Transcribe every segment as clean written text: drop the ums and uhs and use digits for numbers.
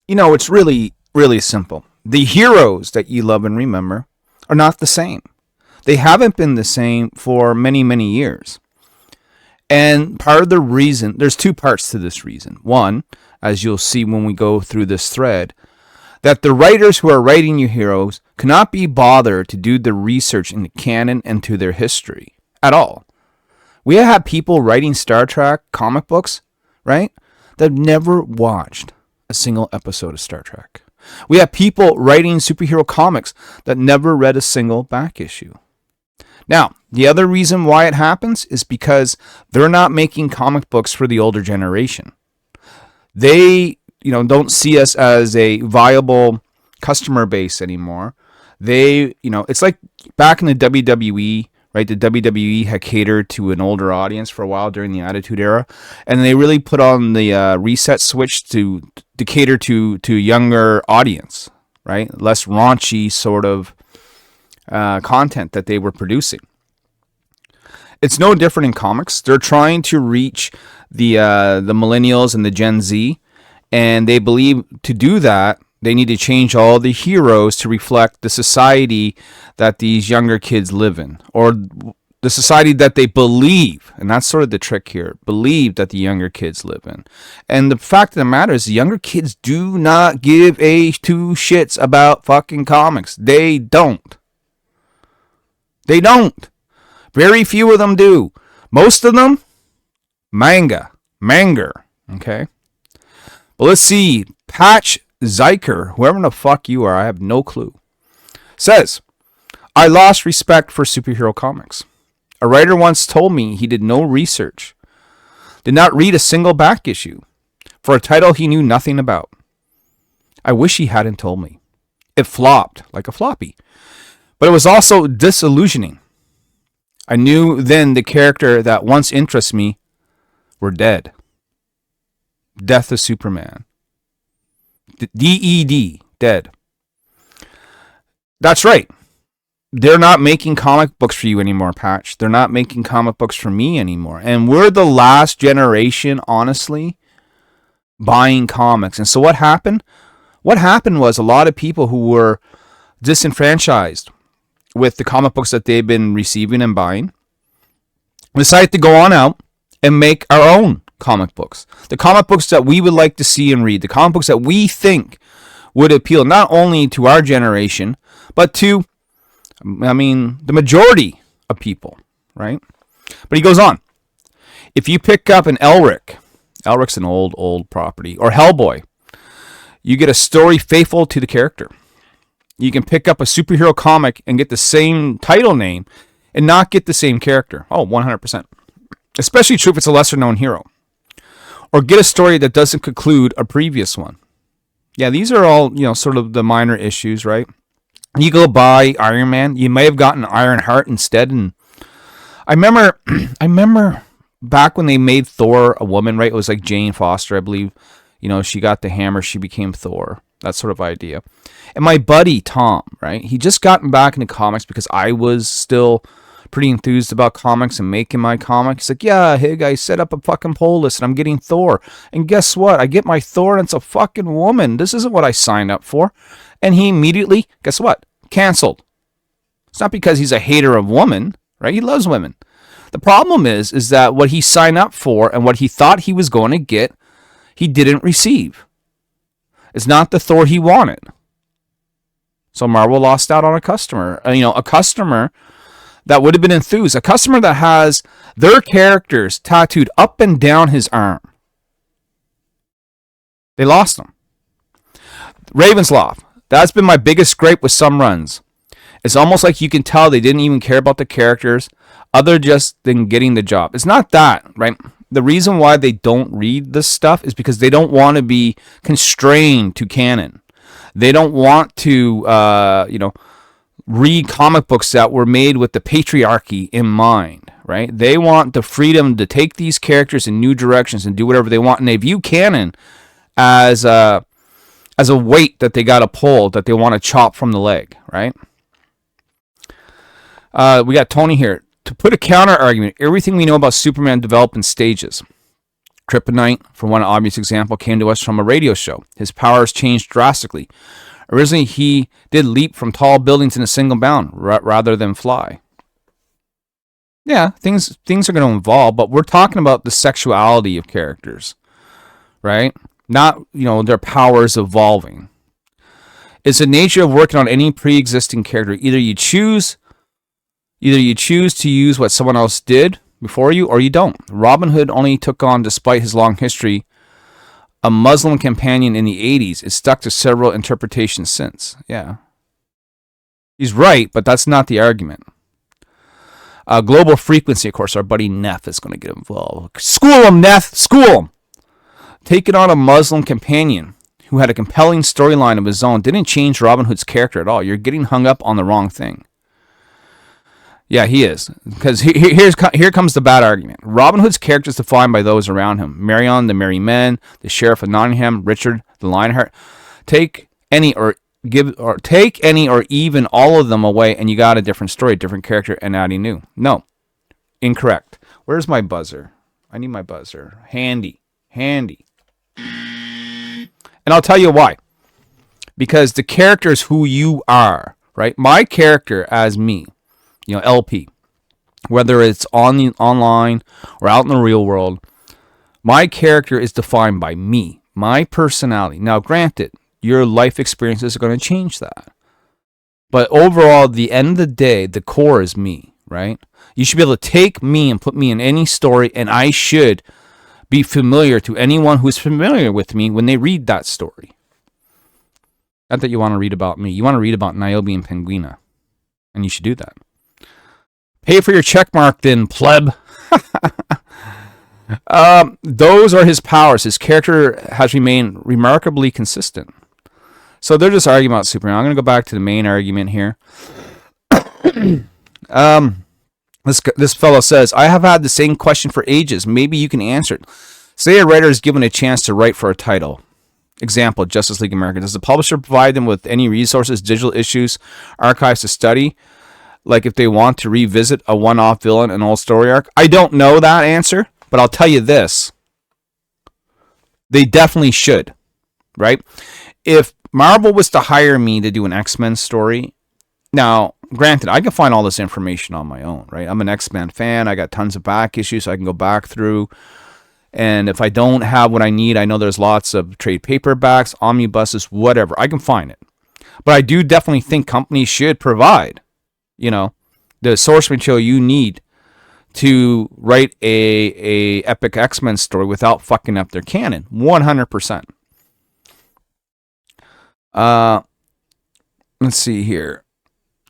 It's really, really simple. The heroes that you love and remember are not the same. They haven't been the same for many, many years. And part of the reason, there's two parts to this reason. One, as you'll see when we go through this thread, that the writers who are writing your heroes cannot be bothered to do the research into canon and to their history at all. We have people writing Star Trek comic books, right, that have never watched a single episode of Star Trek. We have people writing superhero comics that never read a single back issue. Now, the other reason why it happens is because they're not making comic books for the older generation. They, don't see us as a viable customer base anymore. They, it's like back in the WWE, right? The WWE had catered to an older audience for a while during the Attitude Era, and they really put on the reset switch to cater to a younger audience, right? Less raunchy sort of content that they were producing. It's no different in comics. They're trying to reach the millennials and the Gen Z, and they believe to do that they need to change all the heroes to reflect the society that these younger kids live in, or the society that they believe, and that's sort of the trick here, believe that the younger kids live in. And the fact of the matter is, the younger kids do not give a two shits about fucking comics. They don't. They don't. Very few of them do. Most of them, manga, okay? But let's see, Patch Zyker, whoever the fuck you are, I have no clue, says, I lost respect for superhero comics. A writer once told me he did no research, did not read a single back issue for a title he knew nothing about. I wish he hadn't told me. It flopped like a floppy, but it was also disillusioning. I knew then the character that once interested me were dead. Death of Superman. DED, dead. That's right. They're not making comic books for you anymore, Patch. They're not making comic books for me anymore. And we're the last generation, honestly, buying comics. And so what happened? What happened was a lot of people who were disenfranchised with the comic books that they've been receiving and buying decided to go on out and make our own comic books. The comic books that we would like to see and read. The comic books that we think would appeal not only to our generation, but to, the majority of people, right? But he goes on. If you pick up an Elric's an old property, or Hellboy, you get a story faithful to the character. You can pick up a superhero comic and get the same title name and not get the same character. Oh, 100%. Especially true if it's a lesser known hero. Or get a story that doesn't conclude a previous one. Yeah, these are all, sort of the minor issues, right? You go buy Iron Man, you may have gotten Ironheart instead. And I remember back when they made Thor a woman, right? It was like Jane Foster, I believe. She got the hammer, she became Thor. That sort of idea. And my buddy, Tom, right? He just gotten back into comics because I was still pretty enthused about comics and making my comics. He's like, yeah, hey guys, set up a fucking poll list and I'm getting Thor. And guess what? I get my Thor and it's a fucking woman. This isn't what I signed up for. And he immediately, guess what? Canceled. It's not because he's a hater of women, right? He loves women. The problem is that what he signed up for and what he thought he was going to get, he didn't receive. It's not the Thor he wanted. So Marvel lost out on a customer. A customer that would have been enthused. A customer that has their characters tattooed up and down his arm. They lost them. Ravensloft. That's been my biggest gripe with some runs. It's almost like you can tell they didn't even care about the characters other just than getting the job. It's not that, right? The reason why they don't read this stuff is because they don't want to be constrained to canon. They don't want to, read comic books that were made with the patriarchy in mind, right? They want the freedom to take these characters in new directions and do whatever they want. And they view canon as a weight that they got to pull, that they want to chop from the leg, right? We got Tony here. To put a counter argument, everything we know about Superman developed in stages. Kryptonite, for one obvious example, came to us from a radio show. His powers changed drastically. Originally, he did leap from tall buildings in a single bound rather than fly. Yeah, things are going to evolve, but we're talking about the sexuality of characters, right? Not, their powers evolving. It's the nature of working on any pre-existing character. Either you choose to use what someone else did before you, or you don't. Robin Hood only took on, despite his long history, a Muslim companion in the 80s. It's stuck to several interpretations since. Yeah. He's right, but that's not the argument. Global frequency, of course, our buddy Neff is going to get involved. School him, Neff! School him! Taking on a Muslim companion who had a compelling storyline of his own didn't change Robin Hood's character at all. You're getting hung up on the wrong thing. Yeah, he is. Because here comes the bad argument. Robin Hood's character is defined by those around him. Marion, the Merry Men, the Sheriff of Nottingham, Richard, the Lionheart. Take any or even all of them away, and you got a different story, different character, and adding new. No. Incorrect. Where's my buzzer? I need my buzzer. Handy. And I'll tell you why. Because the character is who you are, right? My character as me, LP, whether it's online or out in the real world, my character is defined by me, my personality. Now, granted, your life experiences are going to change that. But overall, at the end of the day, the core is me, right? You should be able to take me and put me in any story, and I should be familiar to anyone who's familiar with me when they read that story. Not that you want to read about me. You want to read about Niobe and Penguina. And you should do that. Pay for your check mark then, pleb. Those are his powers. His character has remained remarkably consistent. So they're just arguing about Superman. I'm going to go back to the main argument here. This fellow says, I have had the same question for ages. Maybe you can answer it. Say a writer is given a chance to write for a title. Example, Justice League America. Does the publisher provide them with any resources, digital issues, archives to study? Like if they want to revisit a one-off villain, an old story arc? I don't know that answer, but I'll tell you this. They definitely should, right? If Marvel was to hire me to do an X-Men story, now, granted, I can find all this information on my own, right? I'm an X-Men fan. I got tons of back issues so I can go back through. And if I don't have what I need, I know there's lots of trade paperbacks, omnibuses, whatever. I can find it. But I do definitely think companies should provide, the source material you need to write a epic X-Men story without fucking up their canon. 100%. Let's see here.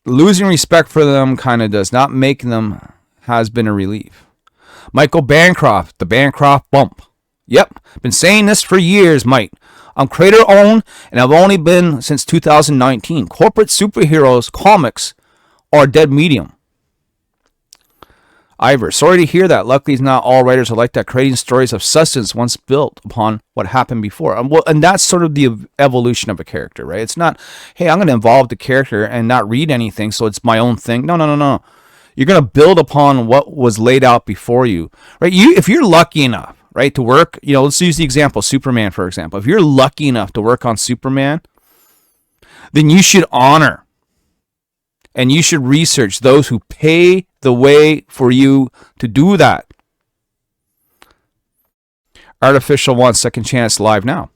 Losing respect for them kind of does not make them has been a relief. Michael Bancroft, the Bancroft bump. Yep, been saying this for years, Mike. I'm creator owned, and I've only been since 2019. Corporate superheroes, comics, are dead medium. Ivor, sorry to hear that. Luckily, not all writers are like that, creating stories of substance once built upon what happened before. And that's sort of the evolution of a character, right? It's not, hey, I'm going to involve the character and not read anything, so it's my own thing. No. You're going to build upon what was laid out before you, right? If you're lucky enough, right, to work, let's use the example, Superman, for example. If you're lucky enough to work on Superman, then you should honor and you should research those who pay the way for you to do that. Artificial wants second chance live now.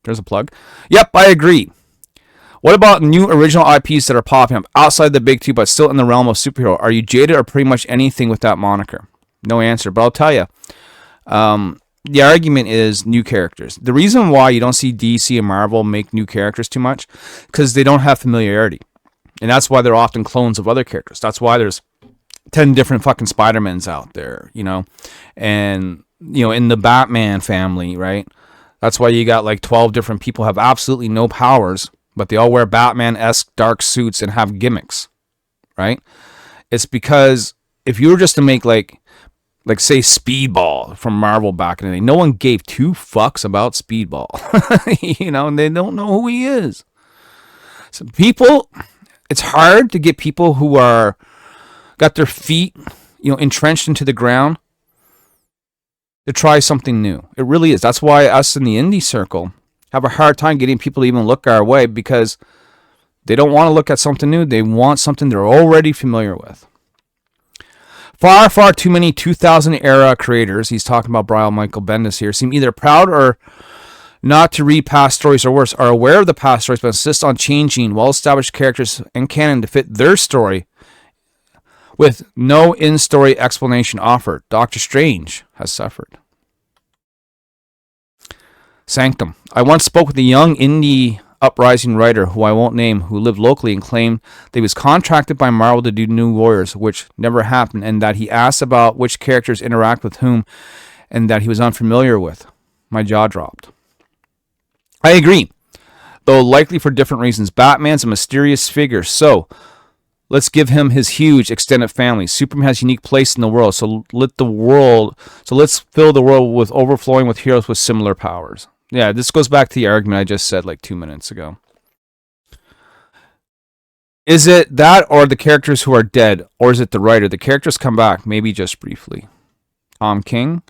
There's a plug. Yep, I agree. What about new original IPs that are popping up outside the big two but still in the realm of superhero? Are you jaded or pretty much anything with that moniker? No answer, but I'll tell you. The argument is new characters. The reason why you don't see DC and Marvel make new characters too much, because they don't have familiarity. And that's why they're often clones of other characters. That's why there's 10 different fucking Spider-Mans out there, And, in the Batman family, right? That's why you got like 12 different people have absolutely no powers, but they all wear Batman-esque dark suits and have gimmicks, right? It's because if you were just to make like say Speedball from Marvel back in the day, no one gave two fucks about Speedball, and they don't know who he is. So it's hard to get people who are got their feet, entrenched into the ground to try something new. It really is. That's why us in the indie circle have a hard time getting people to even look our way, because they don't want to look at something new. They want something they're already familiar with. Far, far too many 2000 era creators, he's talking about Brian Michael Bendis here, seem either proud or not to read past stories, or worse, are aware of the past stories but insist on changing well-established characters and canon to fit their story with no in-story explanation offered. Doctor Strange has suffered. Sanctum. I once spoke with a young indie uprising writer who I won't name, who lived locally and claimed that he was contracted by Marvel to do New Warriors, which never happened, and that he asked about which characters interact with whom and that he was unfamiliar with. My jaw dropped. I agree, though likely for different reasons. Batman's a mysterious figure, so let's give him his huge extended family. Superman has a unique place in the world, so let's fill the world with overflowing with heroes with similar powers. Yeah, this goes back to the argument I just said like 2 minutes ago. Is it that or the characters who are dead, or is it the writer? The characters come back, maybe just briefly. Tom King.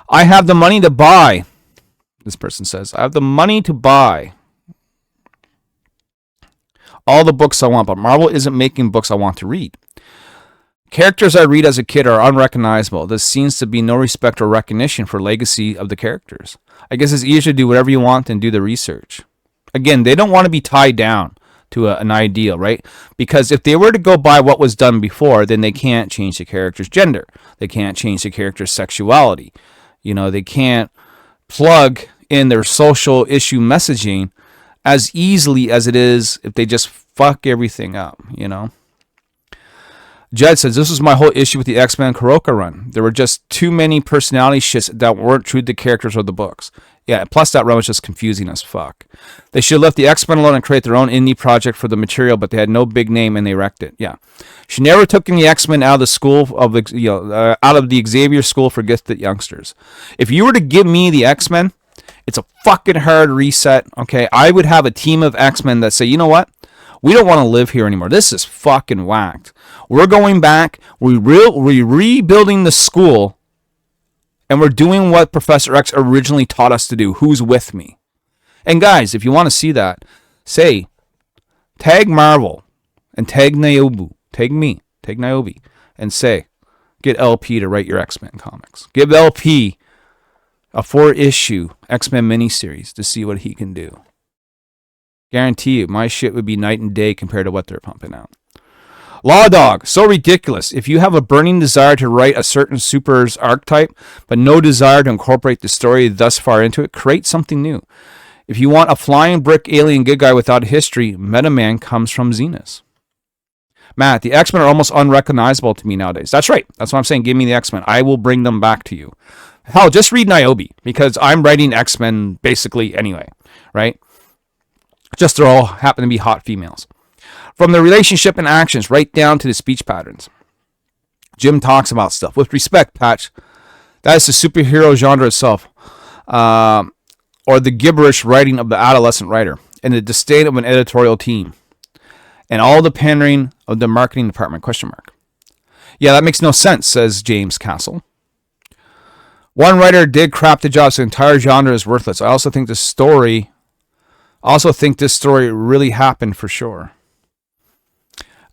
I have the money to buy. This person says, I have the money to buy all the books I want, but Marvel isn't making books I want to read. Characters I read as a kid are unrecognizable. There seems to be no respect or recognition for legacy of the characters. I guess it's easier to do whatever you want than do the research. Again, they don't want to be tied down to an ideal, right? Because if they were to go by what was done before, then they can't change the character's gender. They can't change the character's sexuality. They can't plug in their social issue messaging as easily as it is if they just fuck everything up, Jed says, this was my whole issue with the X-Men Kuroka run. There were just too many personality shits that weren't true to the characters or the books. Yeah, plus that run was just confusing as fuck. They should have left the X-Men alone and create their own indie project for the material, but they had no big name and they wrecked it. Yeah. She never took the X-Men out of the school of out of the Xavier School for Gifted Youngsters. If you were to give me the X-Men, it's a fucking hard reset, okay? I would have a team of X-Men that say, you know what? We don't want to live here anymore. This is fucking whacked. We're going back. We're rebuilding the school. And we're doing what Professor X originally taught us to do. Who's with me? And guys, if you want to see that, say, tag Marvel and tag Nyobu. Tag me. Tag Nyobi. And say, get LP to write your X-Men comics. Give LP a 4-issue X-Men miniseries to see what he can do. Guarantee you, my shit would be night and day compared to what they're pumping out. Law Dog, so ridiculous. If you have a burning desire to write a certain super's archetype, but no desire to incorporate the story thus far into it, create something new. If you want a flying brick alien good guy without history, Meta Man comes from Zenus. Matt, the X-Men are almost unrecognizable to me nowadays. That's right. That's what I'm saying. Give me the X-Men. I will bring them back to you. Hell, just read Niobe, because I'm writing X-Men basically anyway, right? Just they're all happen to be hot females. From the relationship and actions right down to the speech patterns. Jim talks about stuff. With respect, Patch, that is the superhero genre itself, or the gibberish writing of the adolescent writer, and the disdain of an editorial team, and all the pandering of the marketing department, question mark. Yeah, that makes no sense, says James Castle. One writer did crap the job, so the entire genre is worthless. I also think this story really happened for sure.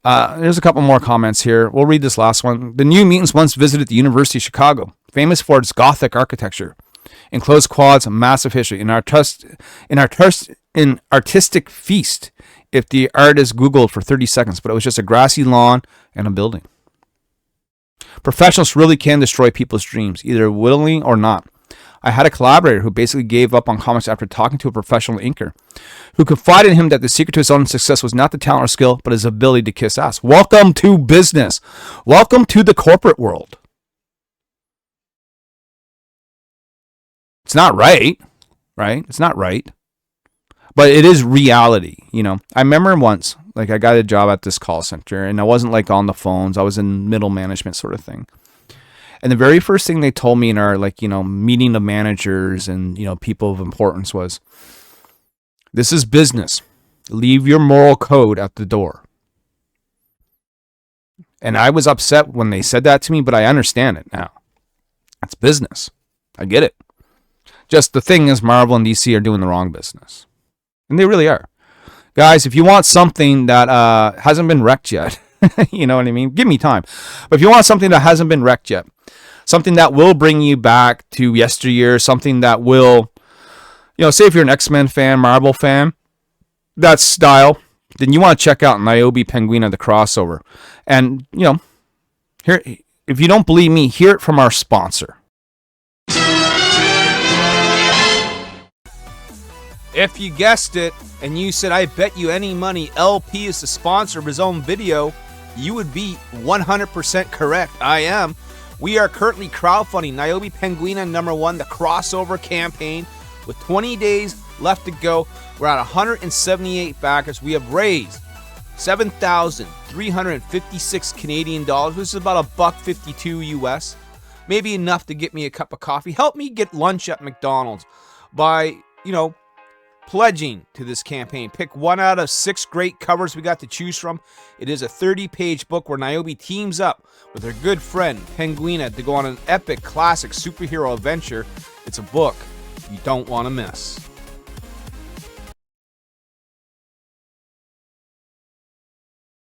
There's a couple more comments here. We'll read this last one. The New Mutants once visited the University of Chicago, famous for its Gothic architecture, enclosed quads, massive history. In artistic feast, if the artist Googled for 30 seconds, but it was just a grassy lawn and a building. Professionals really can destroy people's dreams, either willingly or not. I had a collaborator who basically gave up on comics after talking to a professional inker, who confided in him that the secret to his own success was not the talent or skill, but his ability to kiss ass. Welcome to business. Welcome to the corporate world. It's not right? It's not right. But it is reality, I remember once, I got a job at this call center, and I wasn't on the phones. I was in middle management sort of thing. And the very first thing they told me in our meeting of managers and people of importance was, this is business. Leave your moral code at the door. And I was upset when they said that to me, but I understand it now. That's business. I get it. Just the thing is, Marvel and DC are doing the wrong business. And they really are. Guys, if you want something that hasn't been wrecked yet, you know what I mean? Give me time. But if you want something that hasn't been wrecked yet, something that will bring you back to yesteryear, something that will, say if you're an X-Men fan, Marvel fan, that style, then you want to check out Niobe Penguina, the crossover. And, here, if you don't believe me, hear it from our sponsor. If you guessed it, and you said, I bet you any money LP is the sponsor of his own video, you would be 100% correct. I am. We are currently crowdfunding Niobe Penguina #1, the crossover campaign. With 20 days left to go, we're at 178 backers. We have raised 7,356 Canadian dollars, which is about $1.52 US. Maybe enough to get me a cup of coffee. Help me get lunch at McDonald's by, pledging to this campaign. Pick one out of 6 great covers we got to choose from. It is a 30-page book where Niobe teams up with her good friend Penguina to go on an epic classic superhero adventure. It's a book you don't want to miss.